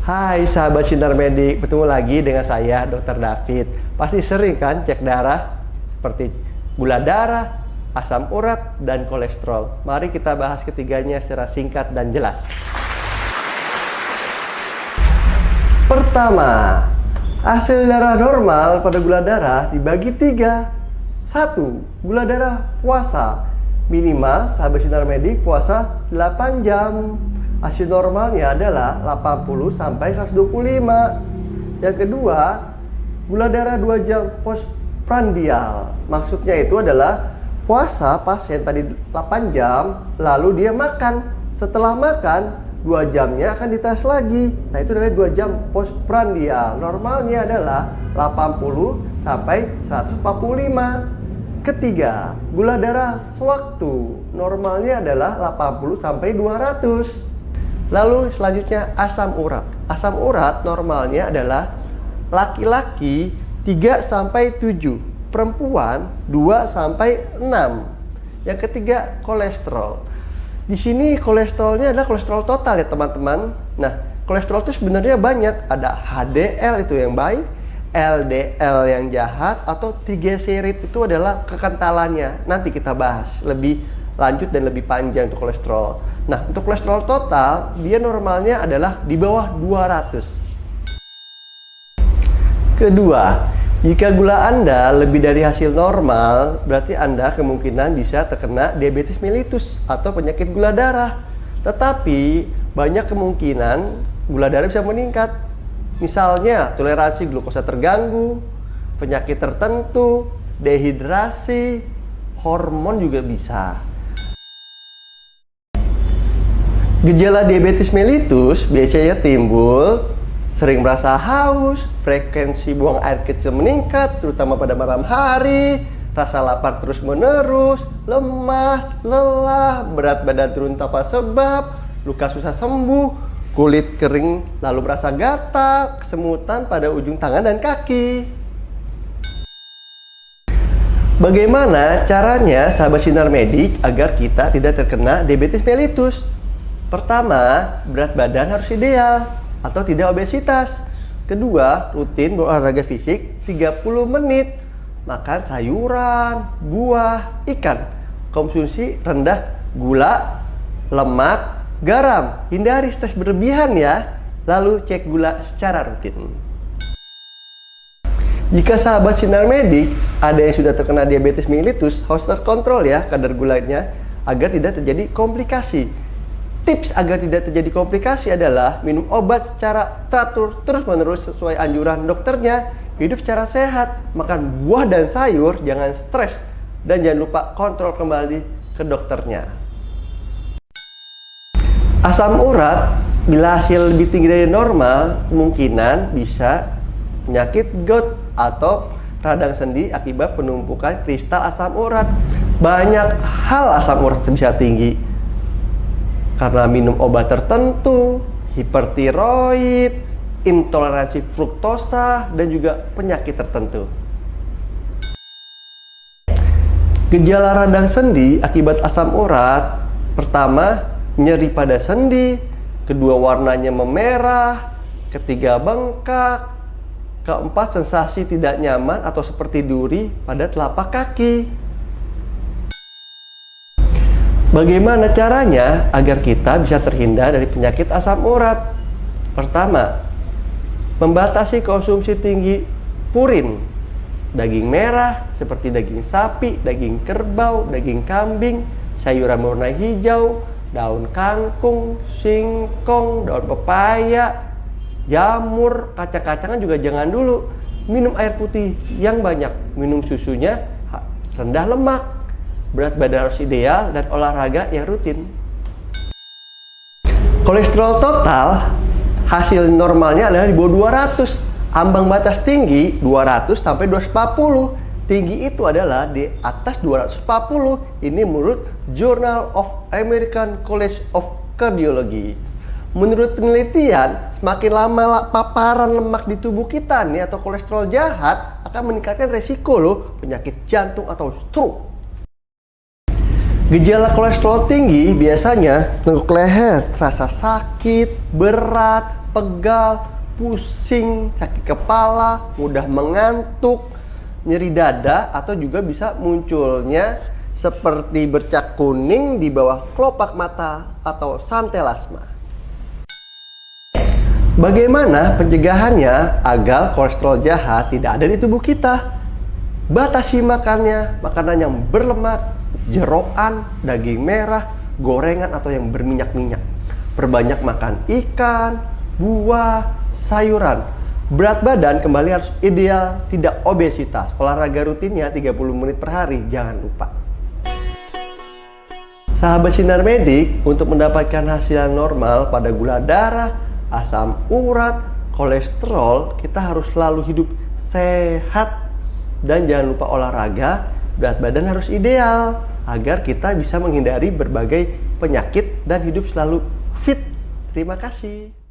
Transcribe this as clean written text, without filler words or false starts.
Hai sahabat Sinar Medik, bertemu lagi dengan saya Dr. David. Pasti sering kan cek darah seperti gula darah, asam urat, dan kolesterol. Mari kita bahas ketiganya secara singkat dan jelas. Pertama, hasil darah normal pada gula darah dibagi 3. 1. Gula darah puasa. Minimal sahabat Sinar Medik puasa 8 jam. Hasil normalnya adalah 80 sampai 125. Yang kedua, gula darah 2 jam postprandial. Maksudnya itu adalah puasa pasien tadi 8 jam, lalu dia makan. Setelah makan, 2 jamnya akan dites lagi. Nah, itu adalah 2 jam postprandial. Normalnya adalah 80 sampai 145. Ketiga, gula darah sewaktu. Normalnya adalah 80 sampai 200. Lalu selanjutnya asam urat. Asam urat normalnya adalah laki-laki 3 sampai 7, perempuan 2 sampai 6. Yang ketiga kolesterol. Di sini kolesterolnya adalah kolesterol total ya teman-teman. Nah, kolesterol itu sebenarnya banyak. Ada HDL itu yang baik, LDL yang jahat, atau trigliserid itu adalah kekentalannya. Nanti kita bahas lebih lanjut dan lebih panjang untuk kolesterol. Nah, untuk kolesterol total, dia normalnya adalah di bawah 200. Kedua, jika gula Anda lebih dari hasil normal, berarti Anda kemungkinan bisa terkena diabetes mellitus atau penyakit gula darah. Tetapi, banyak kemungkinan gula darah bisa meningkat. Misalnya, toleransi glukosa terganggu, penyakit tertentu, dehidrasi, hormon juga bisa. Gejala diabetes mellitus biasanya timbul sering merasa haus, frekuensi buang air kecil meningkat, terutama pada malam hari, rasa lapar terus-menerus, lemas, lelah, berat badan turun tanpa sebab, luka susah sembuh, kulit kering lalu merasa gatal, kesemutan pada ujung tangan dan kaki. Bagaimana caranya sahabat Sinar Medik agar kita tidak terkena diabetes mellitus? Pertama, berat badan harus ideal atau tidak obesitas. Kedua, rutin berolahraga fisik 30 menit. Makan sayuran, buah, ikan. Konsumsi rendah gula, lemak, garam. Hindari stres berlebihan ya. Lalu cek gula secara rutin. Jika sahabat Sinar Medik ada yang sudah terkena diabetes mellitus, harus terkontrol ya kadar gulanya agar tidak terjadi komplikasi. Tips agar tidak terjadi komplikasi adalah minum obat secara teratur terus-menerus sesuai anjuran dokternya, hidup secara sehat, makan buah dan sayur, jangan stres, dan jangan lupa kontrol kembali ke dokternya. Asam urat bila hasil lebih tinggi dari normal, kemungkinan bisa penyakit gout atau radang sendi akibat penumpukan kristal asam urat. Banyak hal asam urat bisa tinggi karena minum obat tertentu, hipertiroid, intoleransi fruktosa, dan juga penyakit tertentu. Gejala radang sendi akibat asam urat, pertama, nyeri pada sendi, kedua, warnanya memerah, ketiga, bengkak, keempat, sensasi tidak nyaman atau seperti duri pada telapak kaki. Bagaimana caranya agar kita bisa terhindar dari penyakit asam urat? Pertama, membatasi konsumsi tinggi purin, daging merah seperti daging sapi, daging kerbau, daging kambing, sayuran berwarna hijau, daun kangkung, singkong, daun pepaya, jamur, kacang-kacangan juga jangan dulu. Minum air putih yang banyak, minum susunya rendah lemak, berat badan harus ideal, dan olahraga yang rutin. Kolesterol total hasil normalnya adalah di bawah 200. Ambang batas tinggi 200 sampai 240. Tinggi itu adalah di atas 240. Ini menurut Journal of American College of Cardiology. Menurut penelitian, semakin lama paparan lemak di tubuh kita nih atau kolesterol jahat akan meningkatkan resiko loh penyakit jantung atau stroke. Gejala kolesterol tinggi biasanya tengkuk leher, rasa sakit, berat, pegal, pusing, sakit kepala, mudah mengantuk, nyeri dada, atau juga bisa munculnya seperti bercak kuning di bawah kelopak mata atau santelasma. Bagaimana pencegahannya agar kolesterol jahat tidak ada di tubuh kita? Batasi makannya, makanan yang berlemak, jeroan, daging merah, gorengan atau yang berminyak-minyak. Perbanyak makan ikan, buah, sayuran. Berat badan kembali harus ideal, tidak obesitas. Olahraga rutinnya 30 menit per hari, jangan lupa. Sahabat Sinar Medik, untuk mendapatkan hasil yang normal pada gula darah, asam urat, kolesterol, kita harus selalu hidup sehat. Dan jangan lupa olahraga, berat badan harus ideal agar kita bisa menghindari berbagai penyakit dan hidup selalu fit. Terima kasih.